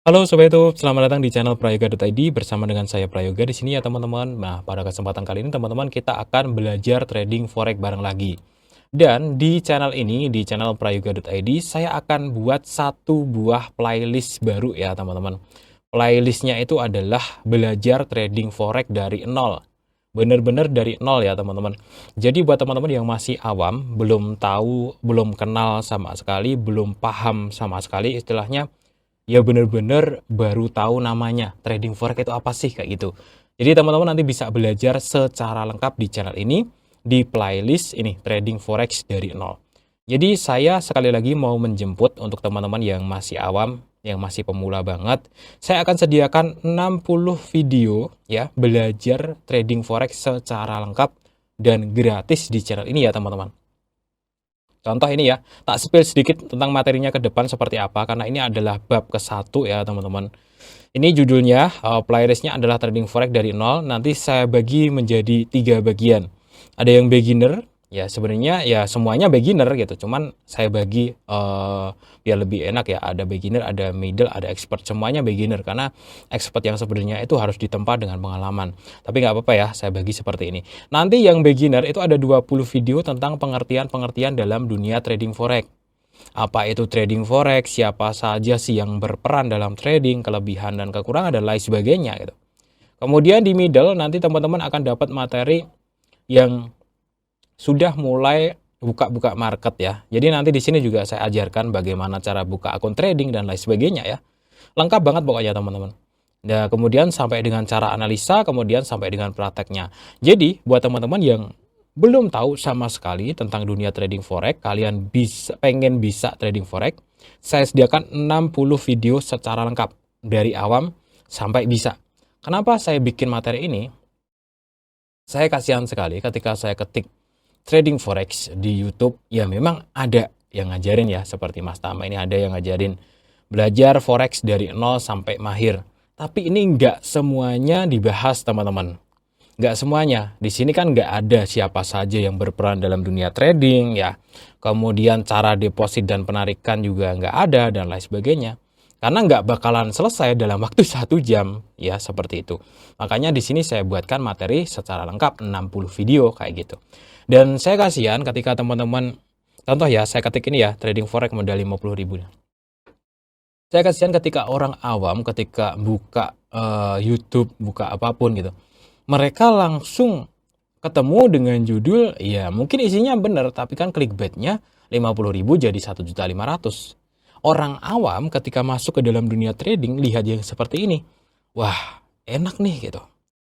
Halo Sobat YouTube, selamat datang di channel Prayoga.id bersama dengan saya Prayoga di sini ya teman-teman. Nah, pada kesempatan kali ini teman-teman kita akan belajar trading forex bareng lagi. Dan di channel ini, di channel Prayoga.id, saya akan buat satu buah playlist baru ya teman-teman. Playlistnya itu adalah belajar trading forex dari nol. Bener-bener dari nol ya teman-teman. Jadi buat teman-teman yang masih awam, belum tahu, belum kenal sama sekali, belum paham sama sekali istilahnya, ya bener-bener baru tahu namanya trading forex itu apa sih kayak gitu. Jadi teman-teman nanti bisa belajar secara lengkap di channel ini di playlist ini trading forex dari nol. Jadi saya sekali lagi mau menjemput untuk teman-teman yang masih awam, yang masih pemula banget. Saya akan sediakan 60 video ya belajar trading forex secara lengkap dan gratis di channel ini ya teman-teman. Contoh ini ya, tak spill sedikit tentang materinya ke depan seperti apa, karena ini adalah bab ke-1 ya teman-teman. Ini judulnya, playlistnya adalah trading forex dari nol, nanti saya bagi menjadi 3 bagian. Ada yang beginner, ya sebenarnya ya semuanya beginner gitu, cuman saya bagi biar lebih enak ya, ada beginner, ada middle, ada expert, semuanya beginner, karena expert yang sebenarnya itu harus ditempa dengan pengalaman. Tapi nggak apa-apa ya, saya bagi seperti ini. Nanti yang beginner itu ada 20 video tentang pengertian-pengertian dalam dunia trading forex. Apa itu trading forex, siapa saja sih yang berperan dalam trading, kelebihan dan kekurangan, dan lain sebagainya gitu. Kemudian di middle nanti teman-teman akan dapat materi yang sudah mulai buka-buka market ya. Jadi nanti di sini juga saya ajarkan bagaimana cara buka akun trading dan lain sebagainya ya. Lengkap banget pokoknya teman-teman. Nah, kemudian sampai dengan cara analisa, kemudian sampai dengan prakteknya. Jadi, buat teman-teman yang belum tahu sama sekali tentang dunia trading forex, kalian pengen bisa trading forex, saya sediakan 60 video secara lengkap dari awam sampai bisa. Kenapa saya bikin materi ini? Saya kasihan sekali ketika saya ketik trading forex di YouTube, ya memang ada yang ngajarin ya, seperti Mas Tama ini ada yang ngajarin belajar forex dari nol sampai mahir. Tapi ini nggak semuanya dibahas teman-teman. Nggak semuanya. Di sini kan nggak ada siapa saja yang berperan dalam dunia trading ya. Kemudian cara deposit dan penarikan juga nggak ada dan lain sebagainya. Karena nggak bakalan selesai dalam waktu 1 jam ya seperti itu. Makanya di sini saya buatkan materi secara lengkap 60 video kayak gitu. Dan saya kasihan ketika teman-teman, contoh ya saya ketik ini ya trading forex modal 50.000. Saya kasihan ketika orang awam ketika buka YouTube, buka apapun gitu. Mereka langsung ketemu dengan judul, ya mungkin isinya benar, tapi kan clickbaitnya 50.000 jadi 1.500.000. Orang awam ketika masuk ke dalam dunia trading, lihat yang seperti ini. Wah, enak nih gitu.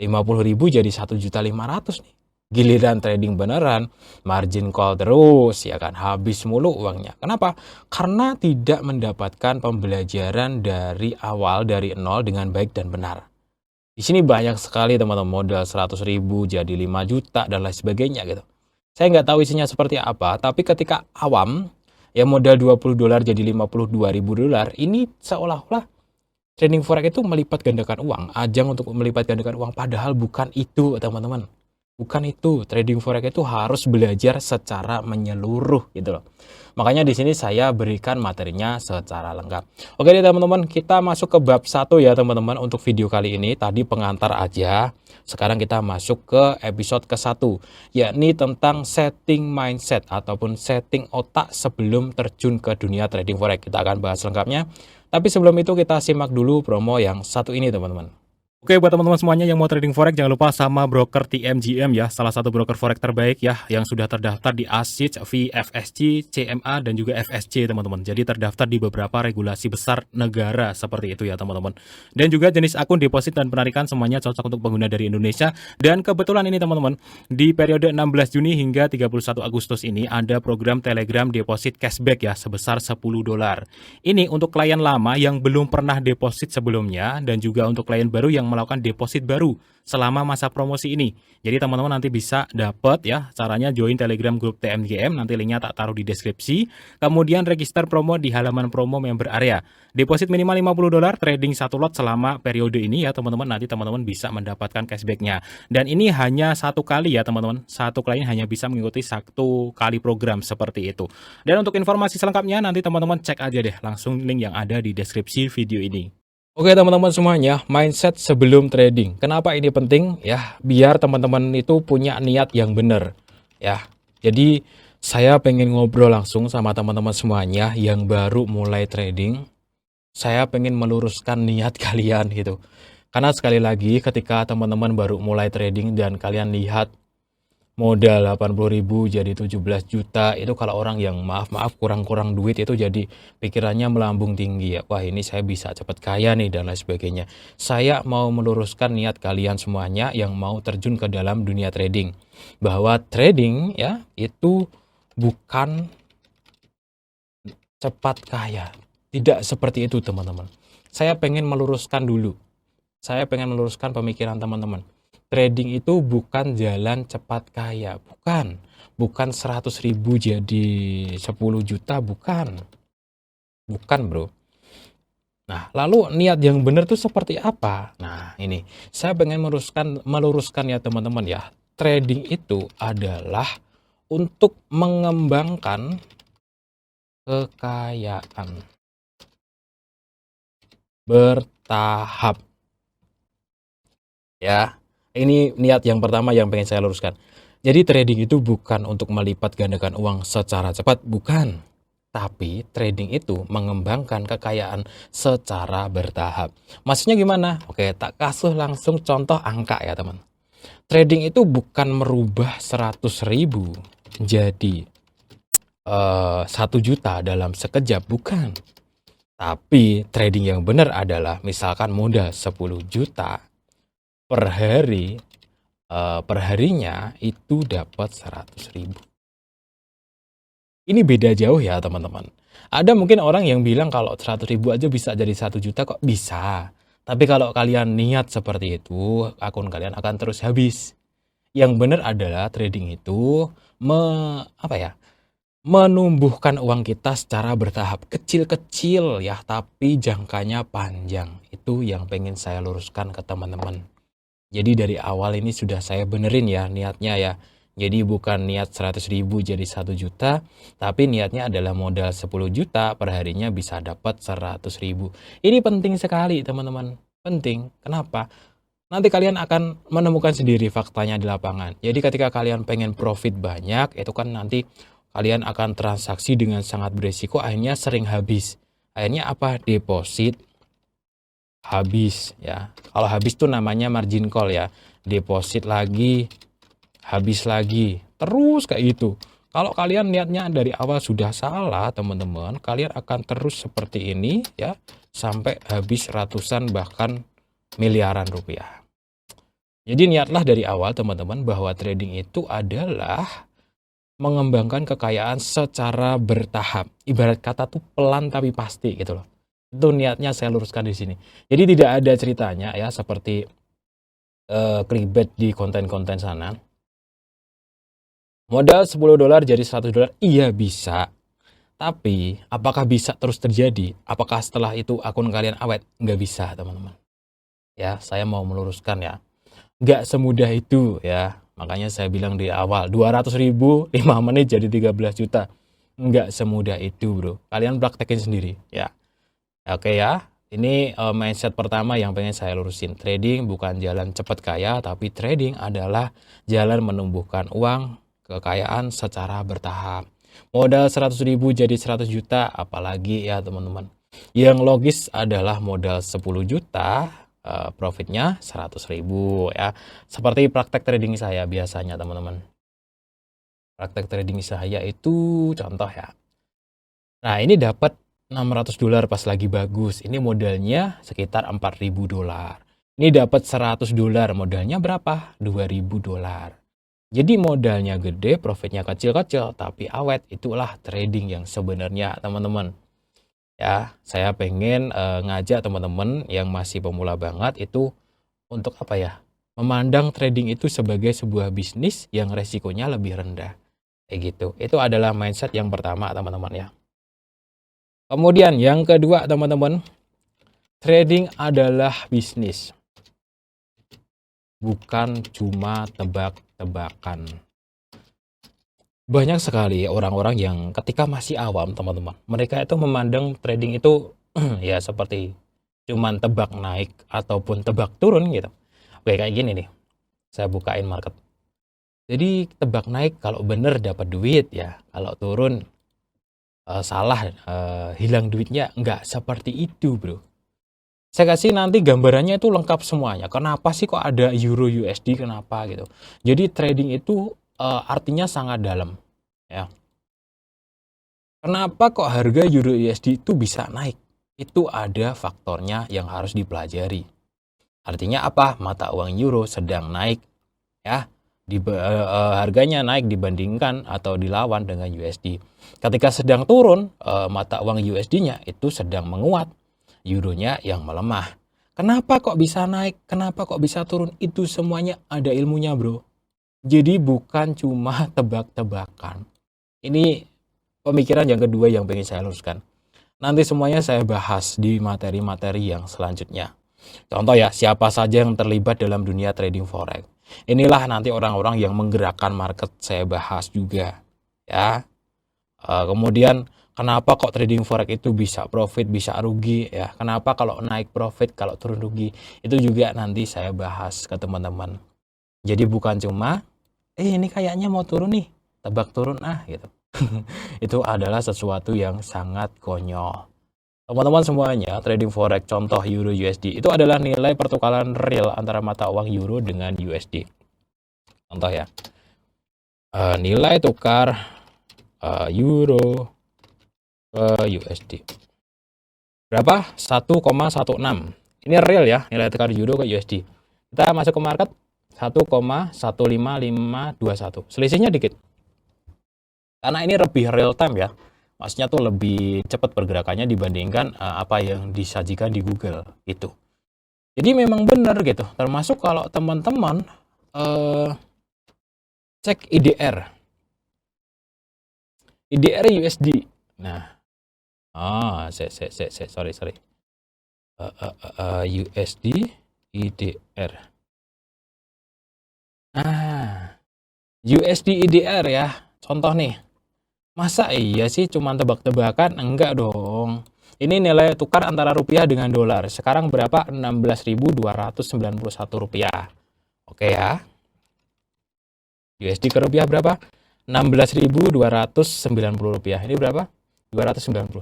50.000 jadi 1.500.000 nih. Giliran trading beneran, margin call terus, ya kan, habis mulu uangnya. Kenapa? Karena tidak mendapatkan pembelajaran dari awal, dari nol dengan baik dan benar. Di sini banyak sekali teman-teman modal 100.000 jadi 5 juta dan lain sebagainya gitu. Saya nggak tahu isinya seperti apa, tapi ketika awam, ya modal $20 jadi $52.000, ini seolah-olah trading forex itu melipat gandakan uang, ajang untuk melipat gandakan uang, padahal bukan itu teman-teman. Bukan itu, trading forex itu harus belajar secara menyeluruh gitu loh. Makanya di sini saya berikan materinya secara lengkap. Oke deh teman-teman, kita masuk ke bab 1 ya teman-teman untuk video kali ini. Tadi pengantar aja. Sekarang kita masuk ke episode ke-1, yakni tentang setting mindset ataupun setting otak sebelum terjun ke dunia trading forex. Kita akan bahas lengkapnya. Tapi sebelum itu kita simak dulu promo yang satu ini teman-teman. Oke, buat teman-teman semuanya yang mau trading forex, jangan lupa sama broker TMGM ya, salah satu broker forex terbaik ya, yang sudah terdaftar di ASIC, VFSC, CMA, dan juga FSC teman-teman. Jadi terdaftar di beberapa regulasi besar negara seperti itu ya teman-teman. Dan juga jenis akun deposit dan penarikan semuanya cocok untuk pengguna dari Indonesia. Dan kebetulan ini teman-teman, di periode 16 Juni hingga 31 Agustus ini ada program Telegram deposit cashback ya, sebesar $10. Ini untuk klien lama yang belum pernah deposit sebelumnya, dan juga untuk klien baru yang melakukan deposit baru selama masa promosi ini. Jadi teman-teman nanti bisa dapat ya, caranya join Telegram grup TMGM, nanti linknya tak taruh di deskripsi. Kemudian register promo di halaman promo member area. Deposit minimal $50, trading 1 lot selama periode ini ya teman-teman, nanti teman-teman bisa mendapatkan cashbacknya. Dan ini hanya 1 kali ya teman-teman, 1 klien hanya bisa mengikuti 1 kali program seperti itu. Dan untuk informasi selengkapnya nanti teman-teman cek aja deh langsung link yang ada di deskripsi video ini. Oke teman-teman semuanya, mindset sebelum trading. Kenapa ini penting? Ya, biar teman-teman itu punya niat yang benar. Ya, jadi saya pengen ngobrol langsung sama teman-teman semuanya yang baru mulai trading. Saya pengen meluruskan niat kalian gitu. Karena sekali lagi ketika teman-teman baru mulai trading dan kalian lihat modal 80.000 jadi 17 juta, itu kalau orang yang maaf-maaf kurang-kurang duit itu jadi pikirannya melambung tinggi ya. Wah, ini saya bisa cepat kaya nih dan lain sebagainya. Saya mau meluruskan niat kalian semuanya yang mau terjun ke dalam dunia trading. Bahwa trading ya itu bukan cepat kaya. Tidak seperti itu teman-teman. Saya pengen meluruskan dulu. Saya pengen meluruskan pemikiran teman-teman. Trading itu bukan jalan cepat kaya, bukan. Bukan 100.000 jadi 10 juta, bukan. Bukan, bro. Nah, lalu niat yang benar tuh seperti apa? Nah, ini. Saya pengen meluruskan ya teman-teman ya. Trading itu adalah untuk mengembangkan kekayaan bertahap. Ya, ini niat yang pertama yang pengen saya luruskan. Jadi trading itu bukan untuk melipat gandakan uang secara cepat, bukan. Tapi trading itu mengembangkan kekayaan secara bertahap. Maksudnya gimana? Oke, tak kasih langsung contoh angka ya teman. Trading itu bukan merubah 100.000 jadi 1 juta dalam sekejap, bukan. Tapi trading yang benar adalah misalkan modal 10 juta per hari, perharinya itu dapat 100.000. Ini beda jauh ya teman-teman. Ada mungkin orang yang bilang kalau 100.000 aja bisa jadi 1 juta, kok bisa. Tapi kalau kalian niat seperti itu, akun kalian akan terus habis. Yang benar adalah trading itu apa ya? Menumbuhkan uang kita secara bertahap, kecil-kecil ya, tapi jangkanya panjang. Itu yang pengen saya luruskan ke teman-teman. Jadi dari awal ini sudah saya benerin ya niatnya ya. Jadi bukan niat 100.000 jadi 1 juta, tapi niatnya adalah modal 10 juta per harinya bisa dapat 100.000. Ini penting sekali teman-teman. Penting. Kenapa? Nanti kalian akan menemukan sendiri faktanya di lapangan. Jadi ketika kalian pengen profit banyak, itu kan nanti kalian akan transaksi dengan sangat beresiko, akhirnya sering habis. Akhirnya apa? Deposit habis ya. Kalau habis tuh namanya margin call ya. Deposit lagi, habis lagi. Terus kayak gitu. Kalau kalian niatnya dari awal sudah salah, teman-teman, kalian akan terus seperti ini ya sampai habis ratusan bahkan miliaran rupiah. Jadi niatlah dari awal teman-teman bahwa trading itu adalah mengembangkan kekayaan secara bertahap. Ibarat kata tuh pelan tapi pasti gitu loh. Itu niatnya saya luruskan di sini. Jadi tidak ada ceritanya ya seperti clickbait di konten-konten sana. Modal 10 dolar jadi 100 dolar, iya bisa. Tapi apakah bisa terus terjadi? Apakah setelah itu akun kalian awet? Nggak bisa teman-teman. Ya, saya mau meluruskan ya. Nggak semudah itu ya. Makanya saya bilang di awal, 200.000 5 menit jadi 13 juta. Nggak semudah itu bro. Kalian praktekin sendiri ya. Oke ya, ini mindset pertama yang pengen saya lurusin. Trading bukan jalan cepat kaya, tapi trading adalah jalan menumbuhkan uang, kekayaan secara bertahap. Modal 100.000 jadi 100 juta, apalagi ya teman-teman. Yang logis adalah modal 10 juta, profitnya 100.000 ya. Seperti praktek trading saya biasanya teman-teman. Praktek trading saya itu contoh ya. Nah ini dapat 600 dolar pas lagi bagus. Ini modalnya sekitar 4.000 dolar. Ini dapat 100 dolar, modalnya berapa? 2.000 dolar. Jadi modalnya gede, profitnya kecil-kecil, tapi awet. Itulah trading yang sebenarnya, teman-teman. Ya, saya pengen ngajak teman-teman yang masih pemula banget itu untuk apa ya? Memandang trading itu sebagai sebuah bisnis yang resikonya lebih rendah. Kayak gitu. Itu adalah mindset yang pertama, teman-teman ya. Kemudian yang kedua teman-teman, trading adalah bisnis. Bukan cuma tebak-tebakan. Banyak sekali orang-orang yang ketika masih awam teman-teman, mereka itu memandang trading itu ya seperti cuman tebak naik ataupun tebak turun gitu. Oke, kayak gini nih. Saya bukain market. Jadi tebak naik kalau bener dapat duit ya, kalau turun salah hilang duitnya. Nggak seperti itu, Bro. Saya kasih nanti gambarannya itu lengkap semuanya. Kenapa sih kok ada Euro USD, kenapa gitu. Jadi trading itu artinya sangat dalam ya. Kenapa kok harga Euro USD itu bisa naik? Itu ada faktornya yang harus dipelajari. Artinya apa? Mata uang euro sedang naik ya. Harganya naik dibandingkan atau dilawan dengan USD. Ketika sedang turun, mata uang USD-nya itu sedang menguat. Euronya yang melemah. Kenapa kok bisa naik? Kenapa kok bisa turun? Itu semuanya ada ilmunya, Bro. Jadi bukan cuma tebak-tebakan. Ini pemikiran yang kedua yang pengen saya luruskan. Nanti semuanya saya bahas di materi-materi yang selanjutnya. Contoh ya, siapa saja yang terlibat dalam dunia trading forex. Inilah nanti orang-orang yang menggerakkan market saya bahas juga. Ya. Kemudian kenapa kok trading forex itu bisa profit, bisa rugi ya? Kenapa kalau naik profit, kalau turun rugi? Itu juga nanti saya bahas ke teman-teman. Jadi bukan cuma ini kayaknya mau turun nih, tebak turun gitu. Itu adalah sesuatu yang sangat konyol. Teman-teman semuanya, trading forex contoh euro USD itu adalah nilai pertukaran real antara mata uang euro dengan USD. Contoh ya, nilai tukar euro ke USD. Berapa? 1,16. Ini real ya, nilai tukar euro ke USD. Kita masuk ke market 1,15521. Selisihnya dikit. Karena ini lebih real time ya. Maksudnya tuh lebih cepat pergerakannya dibandingkan apa yang disajikan di Google itu. Jadi memang benar gitu. Termasuk kalau teman-teman cek IDR. IDR USD. Nah, sorry. USD IDR. USD IDR ya. Contoh nih. Masa iya sih cuma tebak-tebakan? Enggak dong. Ini nilai tukar antara rupiah dengan dolar. Sekarang berapa? 16.291 rupiah. Oke ya. USD ke rupiah berapa? 16.290 rupiah. Ini berapa? 290.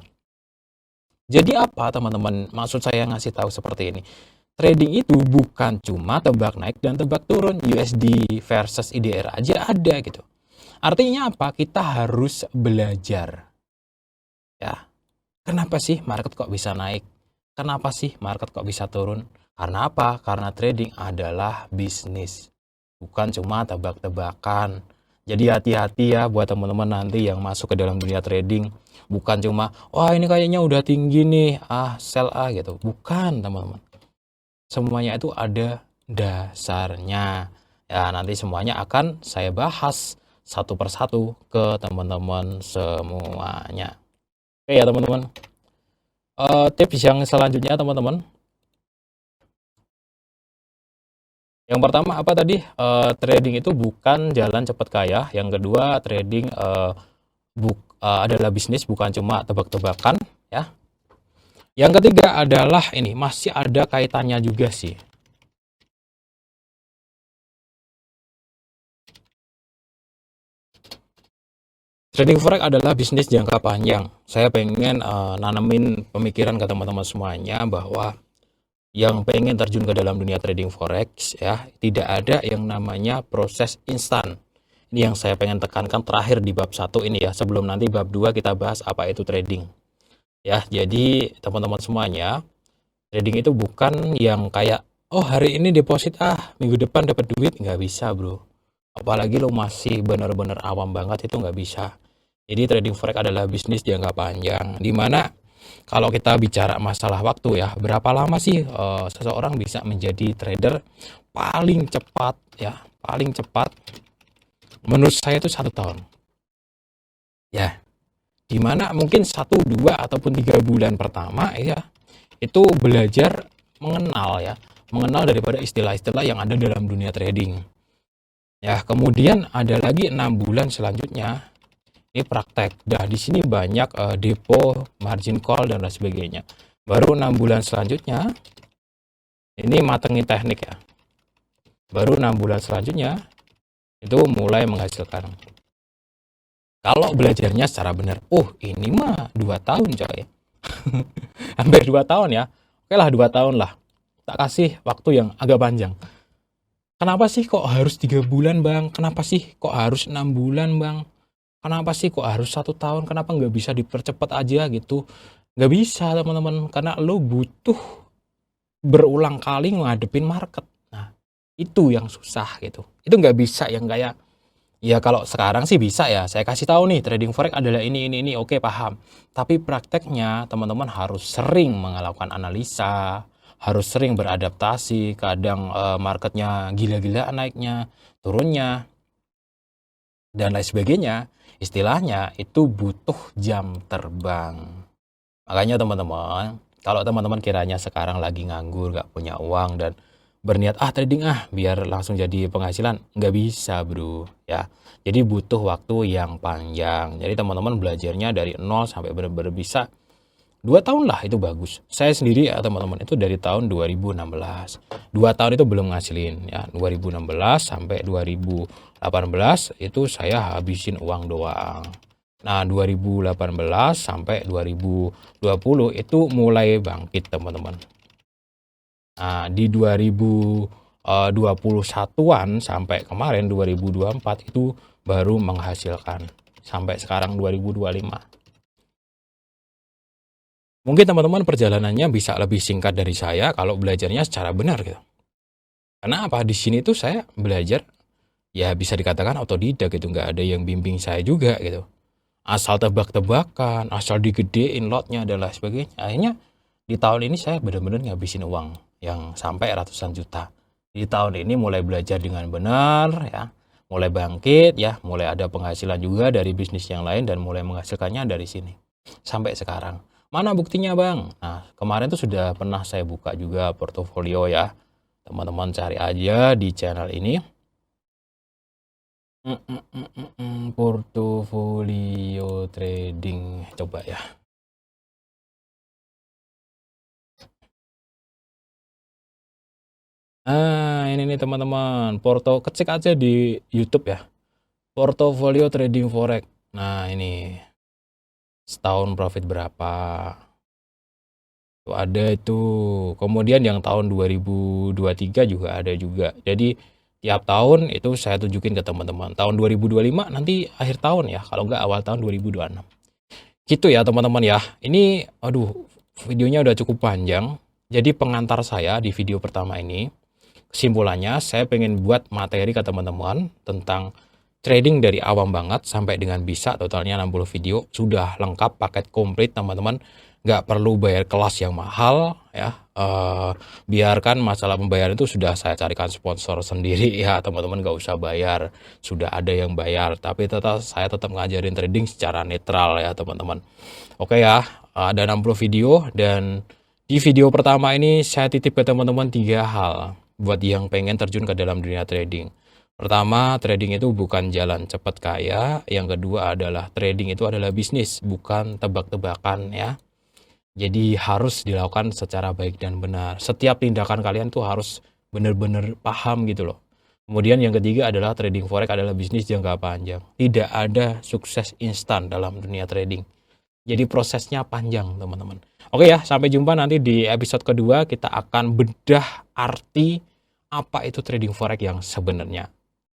Jadi apa teman-teman? Maksud saya ngasih tahu seperti ini. Trading itu bukan cuma tebak naik dan tebak turun. USD versus IDR aja ada gitu. Artinya apa? Kita harus belajar. Ya. Kenapa sih market kok bisa naik? Kenapa sih market kok bisa turun? Karena apa? Karena trading adalah bisnis. Bukan cuma tebak-tebakan. Jadi hati-hati ya buat teman-teman nanti yang masuk ke dalam dunia trading. Bukan cuma, wah ini kayaknya udah tinggi nih, sell gitu. Bukan teman-teman. Semuanya itu ada dasarnya. Ya nanti semuanya akan saya bahas satu persatu ke teman-teman semuanya. Oke ya teman-teman. Tips yang selanjutnya teman-teman. Yang pertama apa tadi? Trading itu bukan jalan cepat kaya. Yang kedua, trading adalah bisnis, bukan cuma tebak-tebakan ya. Yang ketiga adalah ini, masih ada kaitannya juga sih. Trading forex adalah bisnis jangka panjang. Saya pengen nanamin pemikiran ke teman-teman semuanya bahwa yang pengen terjun ke dalam dunia trading forex ya, tidak ada yang namanya proses instan. Ini yang saya pengen tekankan terakhir di bab 1 ini ya, sebelum nanti bab 2 kita bahas apa itu trading. Ya, jadi teman-teman semuanya, trading itu bukan yang kayak oh hari ini deposit minggu depan dapat duit, nggak bisa, Bro. Apalagi lo masih benar-benar awam banget itu nggak bisa. Jadi trading forex adalah bisnis jangka panjang, di mana kalau kita bicara masalah waktu ya, berapa lama sih seseorang bisa menjadi trader paling cepat ya, paling cepat menurut saya itu 1 tahun. Ya, di mana mungkin 1, 2 ataupun 3 bulan pertama ya, itu belajar mengenal daripada istilah-istilah yang ada dalam dunia trading. Ya, kemudian ada lagi 6 bulan selanjutnya. Ini praktek. Nah, di sini banyak depo, margin call dan lain sebagainya. Baru 6 bulan selanjutnya, ini matengin teknik ya. Baru 6 bulan selanjutnya, itu mulai menghasilkan. Kalau belajarnya secara benar, ini mah 2 tahun coy. Hampir 2 tahun ya. Oke lah 2 tahun lah. Tak kasih waktu yang agak panjang. Kenapa sih kok harus 3 bulan bang? Kenapa sih kok harus 6 bulan bang? Kenapa sih kok harus 1 tahun? Kenapa nggak bisa dipercepat aja gitu? Nggak bisa teman-teman, karena lo butuh berulang kali ngadepin market. Nah, itu yang susah gitu. Itu nggak bisa yang kayak, ya kalau sekarang sih bisa ya, saya kasih tahu nih trading forex adalah ini, oke paham. Tapi prakteknya teman-teman harus sering melakukan analisa, harus sering beradaptasi. Kadang marketnya gila-gilaan naiknya, turunnya, dan lain sebagainya. Istilahnya itu butuh jam terbang. Makanya teman-teman, kalau teman-teman kiranya sekarang lagi nganggur, gak punya uang, dan berniat trading biar langsung jadi penghasilan, nggak bisa bro ya. Jadi butuh waktu yang panjang. Jadi teman-teman belajarnya dari nol sampai benar-benar bisa 2 tahun lah, itu bagus. Saya sendiri ya teman-teman, itu dari tahun 2016. 2 tahun itu belum ngasilin ya. 2016 sampai 2018 itu saya habisin uang doang. Nah, 2018 sampai 2020 itu mulai bangkit teman-teman. Nah, di 2021-an sampai kemarin 2024 itu baru menghasilkan sampai sekarang 2025. Mungkin teman-teman perjalanannya bisa lebih singkat dari saya kalau belajarnya secara benar gitu. Karena apa? Di sini tuh saya belajar ya bisa dikatakan otodidak gitu, nggak ada yang bimbing saya juga gitu. Asal tebak-tebakan, asal digedein lotnya dan lain sebagainya. Akhirnya di tahun ini saya benar-benar ngabisin uang yang sampai ratusan juta. Di tahun ini mulai belajar dengan benar ya, mulai bangkit ya, mulai ada penghasilan juga dari bisnis yang lain dan mulai menghasilkannya dari sini. Sampai sekarang. Mana buktinya bang? Nah, kemarin tuh sudah pernah saya buka juga portofolio ya. Teman-teman cari aja di channel ini. Portofolio trading. Coba ya. Ini nih teman-teman. Kecek aja di YouTube ya. Portofolio trading forex. Nah, ini. Setahun profit berapa? Tuh ada itu. Kemudian yang tahun 2023 juga ada juga. Jadi tiap tahun itu saya tunjukin ke teman-teman. Tahun 2025 nanti akhir tahun ya, kalau nggak awal tahun 2026. Gitu ya teman-teman ya. Ini videonya udah cukup panjang. Jadi pengantar saya di video pertama ini, kesimpulannya saya pengen buat materi ke teman-teman tentang trading dari awam banget sampai dengan bisa, totalnya 60 video, sudah lengkap paket komplit teman-teman. Nggak perlu bayar kelas yang mahal ya. Biarkan masalah pembayaran itu sudah saya carikan sponsor sendiri ya teman-teman, nggak usah bayar, sudah ada yang bayar. Tapi saya tetap ngajarin trading secara netral ya teman-teman. Oke ya, ada 60 video, dan di video pertama ini saya titip ke teman-teman 3 hal buat yang pengen terjun ke dalam dunia trading. Pertama, trading itu bukan jalan cepat kaya. Yang kedua adalah trading itu adalah bisnis, bukan tebak-tebakan ya. Jadi harus dilakukan secara baik dan benar. Setiap tindakan kalian tuh harus benar-benar paham gitu loh. Kemudian yang ketiga adalah trading forex adalah bisnis jangka panjang. Tidak ada sukses instan dalam dunia trading. Jadi prosesnya panjang teman-teman. Oke ya, sampai jumpa nanti di episode kedua. Kita akan bedah arti apa itu trading forex yang sebenarnya.